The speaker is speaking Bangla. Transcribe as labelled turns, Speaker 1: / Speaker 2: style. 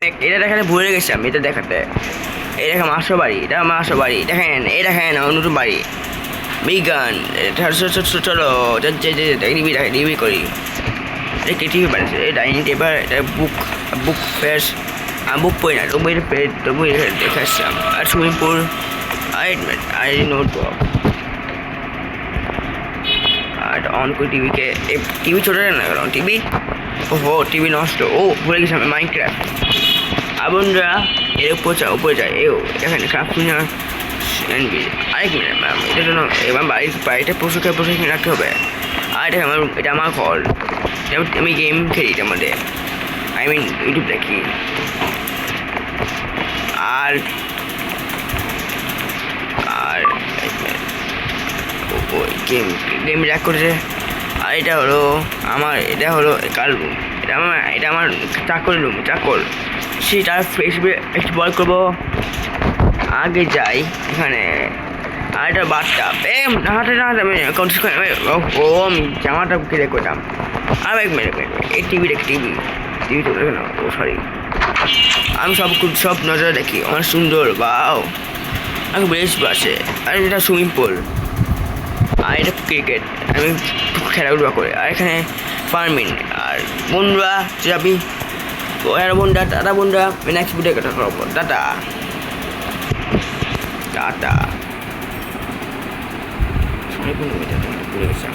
Speaker 1: এটা দেখাতে ভুলে গেছি আমি, এটা দেখাতে। এই দেখেন মাসো বাড়ি, এটা মাসো বাড়ি, দেখেন এই দেখেন নতুন বাড়ি বিজ্ঞান। চলো ডিবি করি। এটা টিভি বাড়িছে, এই ডাইনিং টেবিল, এটা বুক বুক ফেস। আমি বুক পড়ি না, তবু দেখে আসছিলাম। আর সুইমিং পুল, আর নোটবুক। আর অন করি টিভিকে, টিভি ছোটো না কেন টিভি? ওহো টিভি নষ্ট, ও ভুলে গেছি আমি মাইনক্রাফট। বন্ধুরা এর উপরে যায় এও এখানে ক্রাফটিং। আরেক মিনিট ম্যাম, এটার জন্য এবার বাড়িটা পশুকে রাখতে হবে। আর এটা আমার ঘর, আমি গেম খেলি এটার মধ্যে, আই মিন ইউটিউব দেখি। আর আর গেম র্যাক করেছে। আর এটা হলো আমার, এটা হলো কার রুম, এটা আমার চাকর রুম, চাকর। সেটার ফেসবুক একটু বল করবো। আগে যাই এখানে। আর এটা বাচ্চা ও আমি জামাটা কিনে করতাম। আর এক মিনিট এই টিভি দেখি, টিভি তো দেখে না, ও সরি। আমি সব নজরে দেখি, অনেক সুন্দর বাও, আমি বেশ বাসে। আর এটা সুইমিং পুল, আর এটা ক্রিকেট, আমি খেলাধুলা করে। আর এখানে ফার্মিং। আর বন্ধুরা যাবি আর বন্ধুরা, টাটা বন্ধুরা, নেক্সট ভিডিও কথা করবো। Tata tata. ভুলে গেছিলাম।